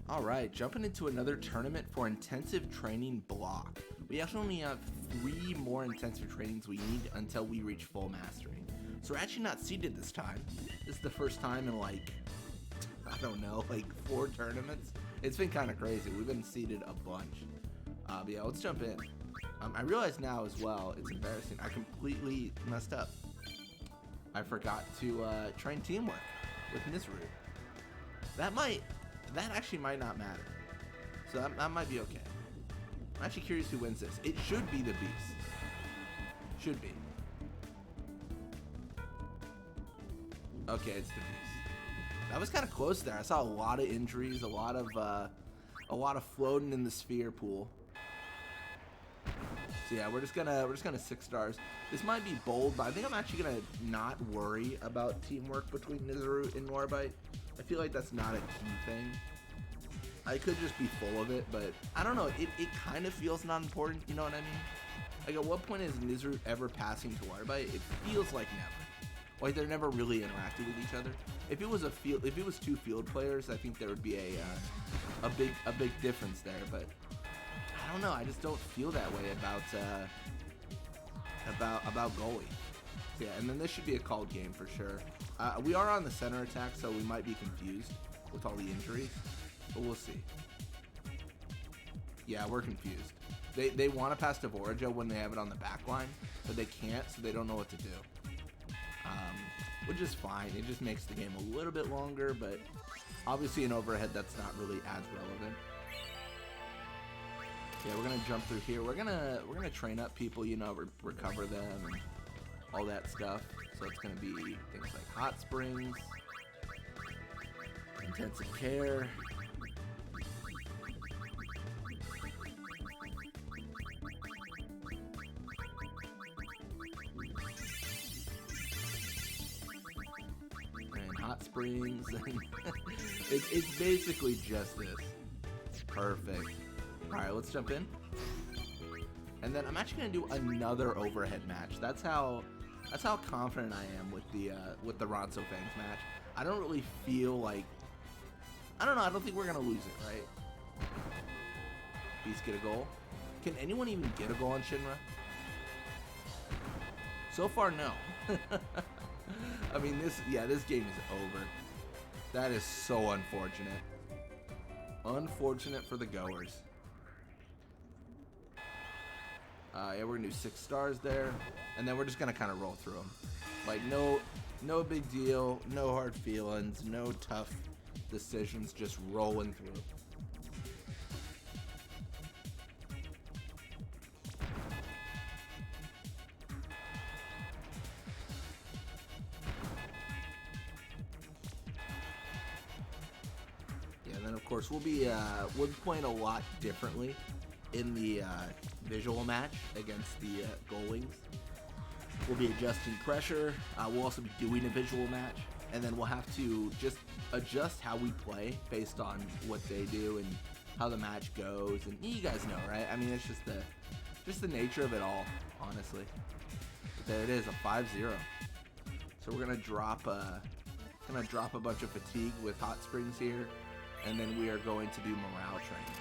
Alright, jumping into another tournament for intensive training block. We actually only have 3 more intensive trainings we need until we reach full mastery. So we're actually not seeded this time. This is the first time in like, I don't know, like 4 tournaments. It's been kind of crazy. We've been seeded a bunch. But yeah, let's jump in. I realize now as well, it's embarrassing. I completely messed up. I forgot to train teamwork with Nizru. That actually might not matter. So that might be okay. I'm actually curious who wins this. It should be the Beast. Should be. Okay, it's the Beast. That was kind of close there. I saw a lot of injuries, a lot of floating in the sphere pool. So yeah, we're just gonna 6 stars. This might be bold, but I think I'm actually gonna not worry about teamwork between Nizru and Norbite. I feel like that's not a key thing. I could just be full of it, but I don't know. It kind of feels not important. You know what I mean? Like, at what point is Nizru ever passing to Norbite? It feels like never. Like they're never really interacted with each other. If it was if it was 2 field players, I think there would be a big difference there. But I don't know. I just don't feel that way about goalie. Yeah, and then this should be a called game for sure. We are on the center attack, so we might be confused with all the injuries, but we'll see. Yeah, we're confused. They want to pass to Vorija when they have it on the back line, but they can't, so they don't know what to do. Which is fine. It just makes the game a little bit longer, but obviously in overhead that's not really as relevant. Yeah, we're gonna jump through here. We're gonna train up people, you know, recover them and all that stuff. So it's gonna be things like hot springs, intensive care, and hot springs. It's basically just this. Perfect. All right, let's jump in. And then I'm actually gonna do another overhead match. That's how confident I am with the Ronso Fangs match. I don't really feel like, I don't know. I don't think we're gonna lose it, right? Beast get a goal. Can anyone even get a goal on Shinra? So far, no. I mean, this game is over. That is so unfortunate. Unfortunate for the goers. Yeah, we're gonna do 6 stars there, and then we're just gonna kind of roll through them. Like no big deal, no hard feelings, no tough decisions, just rolling through. Yeah, and then of course we'll be playing a lot differently in the visual match against the goalings. We'll be adjusting pressure. We'll also be doing a visual match, and then we'll have to just adjust how we play based on what they do and how the match goes. And you guys know, right? I mean, it's just the nature of it all, honestly. But there it is, a 5-0. So we're gonna drop a bunch of fatigue with hot springs here, and then we are going to do morale training.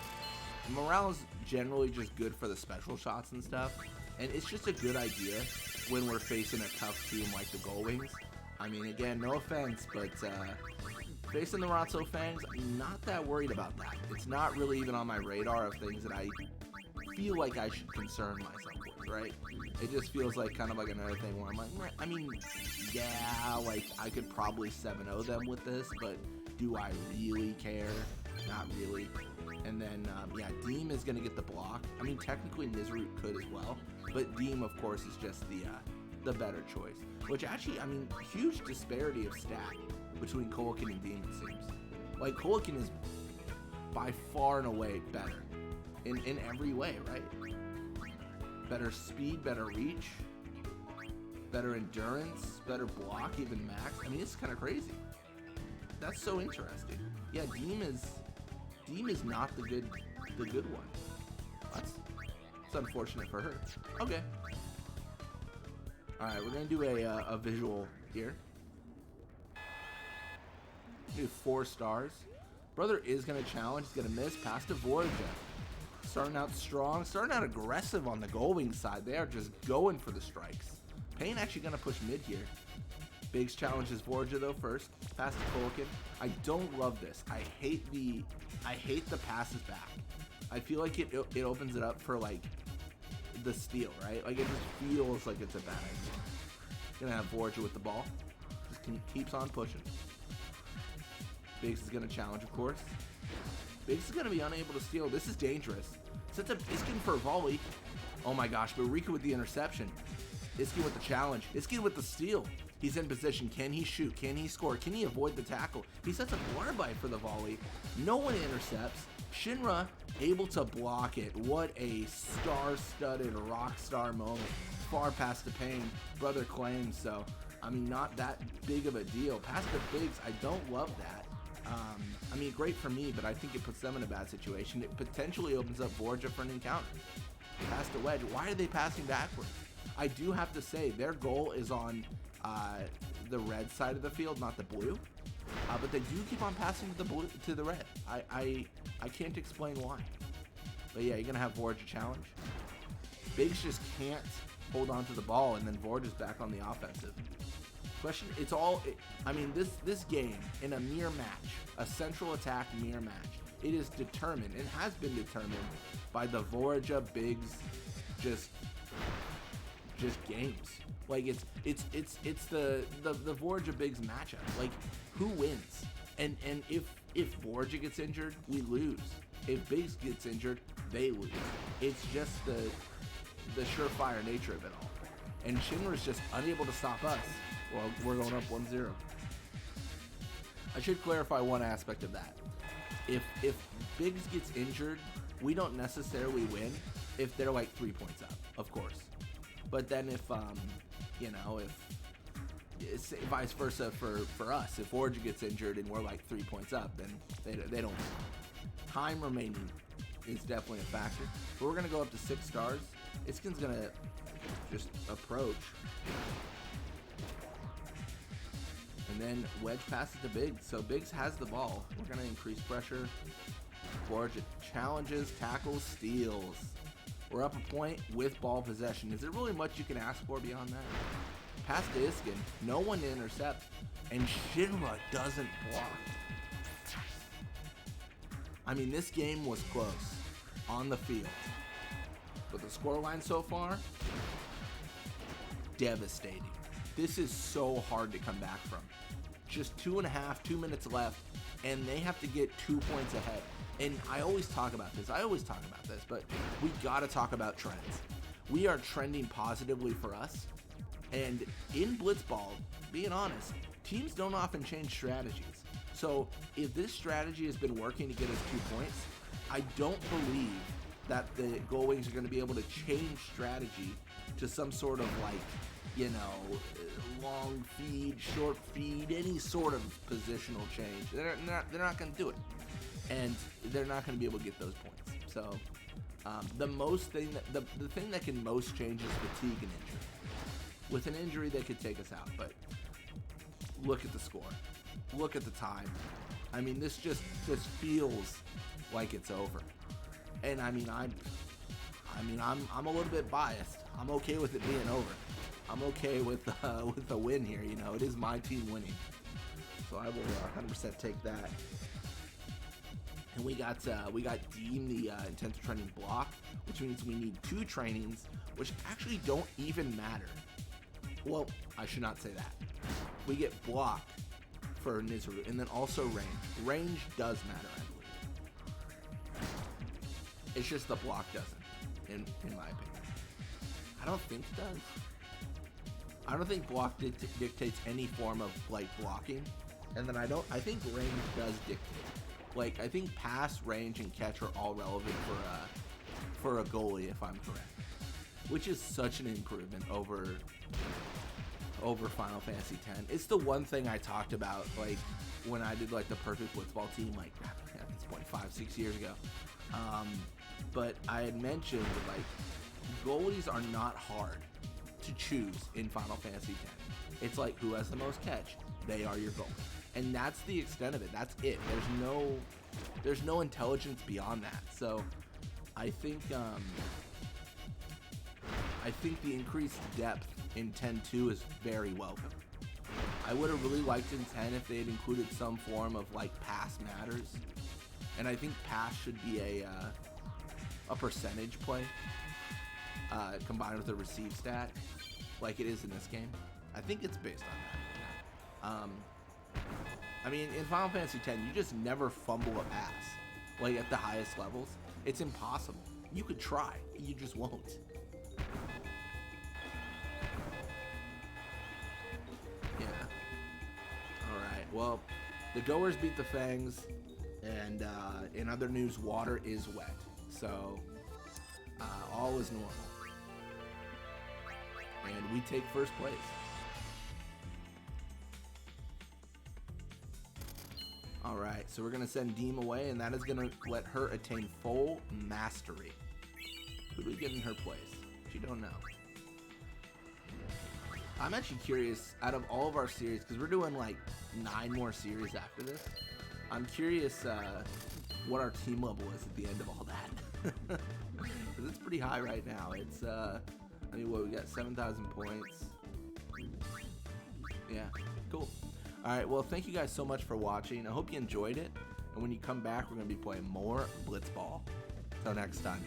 Morale is generally just good for the special shots and stuff, and it's just a good idea when we're facing a tough team like the Gullwings. I mean, again, no offense, but facing the Ronso Fangs, I'm not that worried about that. It's not really even on my radar of things that I feel like I should concern myself with, right? It just feels like kind of like another thing where I'm like, I mean, yeah, like I could probably 7-0 them with this, but do I really care? Not really. And then, yeah, Deim is going to get the block. I mean, technically Nizru could as well, but Deim, of course, is just the better choice. Which actually, I mean, huge disparity of stat between Kilika and Deim, it seems. Like, Kilika is by far and away better in every way, right? Better speed, better reach, better endurance, better block, even max. I mean, it's kind of crazy. That's so interesting. Yeah, Deim is not the good one. It's unfortunate for her. Okay. All right, we're gonna do a visual here. Do 4 stars. Brother is going to challenge. He's going to miss. Pass to Vorja. Starting out strong. Starting out aggressive on the Goldwing side. They are just going for the strikes. Payne actually going to push mid here. Biggs challenges Vorja though first. Pass to Tolkien. I don't love this. I hate the passes back. I feel like it opens it up for like the steal, right? Like it just feels like it's a bad idea. Gonna have Vorja with the ball. Just keeps on pushing. Biggs is gonna challenge, of course. Biggs is gonna be unable to steal. This is dangerous. Sets up Iskin for a volley. Oh my gosh, but Rika with the interception. Iskin with the challenge. Iskin with the steal. He's in position. Can he shoot? Can he score? Can he avoid the tackle? He sets up Waterbite for the volley. No one intercepts. Shinra able to block it. What a star-studded rock star moment. Far past the Payne. Brother claims so. I mean, not that big of a deal. Past the Biggs, I don't love that. I mean, great for me, but I think it puts them in a bad situation. It potentially opens up Vorja for an encounter. Past the wedge. Why are they passing backwards? I do have to say, their goal is on the red side of the field, not the blue. But they do keep on passing to the blue, to the red. I can't explain why. But yeah, you're gonna have Vorja challenge. Biggs just can't hold on to the ball, and then Vorja's back on the offensive. Question: I mean, this game in a mirror match, a central attack mirror match, it is determined and has been determined by the Vorja Biggs just games. Like it's the Vorja Biggs matchup. Like who wins? And if Vorja gets injured, we lose. If Biggs gets injured, they lose. It's just the surefire nature of it all. And Shinra's just unable to stop us. Well, we're going up 1-0. I should clarify one aspect of that. If Biggs gets injured, we don't necessarily win if they're like 3 points up, of course. But then if it's vice versa for us, if Vorja gets injured and we're like 3 points up, then they don't win. Time remaining is definitely a factor. But we're gonna go up to 6 stars. Iskin's gonna just approach. And then wedge passes to Biggs. So Biggs has the ball. We're going to increase pressure. Vorja challenges, tackles, steals. We're up a point with ball possession. Is there really much you can ask for beyond that? Pass to Iskin. No one to intercept. And Shinra doesn't block. I mean, this game was close on the field. But the scoreline so far, devastating. This is so hard to come back from. Just 2 minutes left, and they have to get 2 points ahead. And I always talk about this, but we gotta talk about trends. We are trending positively for us, and in Blitzball, being honest, teams don't often change strategies. So if this strategy has been working to get us 2 points, I don't believe that the Goldwings are going to be able to change strategy to some sort of long feed, short feed, any sort of positional change. They're not going to do it, and they're not going to be able to get those points. So the thing that can most change is fatigue and injury. With an injury, they could take us out, but look at the score, look at the time. I mean, this feels like it's over, and I'm a little bit biased. I'm okay with it being over. I'm okay with the win here. You know, it is my team winning, so I will 100% take that. And we got Deim, the intensive training block, which means we need 2 trainings, which actually don't even matter. Well, I should not say that. We get block for Nizuru, and then also range. Range does matter, I believe. It's just the block doesn't, in my opinion. I don't think it does. I don't think block dictates any form of blocking, and then I think range does dictate. Like, I think pass, range, and catch are all relevant for a goalie, if I'm correct, which is such an improvement over Final Fantasy X. It's the one thing I talked about, like when I did the perfect Blitzball team, at this point 5-6 years ago. But I had mentioned goalies are not hard to choose in Final Fantasy X. It's who has the most catch, they are your goalie. And that's the extent of it. That's it. there's no intelligence beyond that. So I think the increased depth in 10.2 is very welcome. I would have really liked in 10 if they had included some form of like pass matters, and I think pass should be a percentage play combined with a receive stat, like it is in this game. I think it's based on that. I mean, in Final Fantasy X, you just never fumble a pass, like at the highest levels. It's impossible. You could try, you just won't. Yeah. Alright, well, the Goers beat the Fangs, and in other news, water is wet. So, all is normal. And we take first place. Alright, so we're going to send Deim away, and that is going to let her attain full mastery. Who do we get in her place? She don't know. I'm actually curious, out of all of our series, because we're doing like 9 more series after this, I'm curious what our team level is at the end of all that. Because it's pretty high right now. It's, I mean, what, we got 7,000 points. Yeah, cool. Alright, well, thank you guys so much for watching. I hope you enjoyed it. And when you come back, we're going to be playing more Blitzball. Till next time.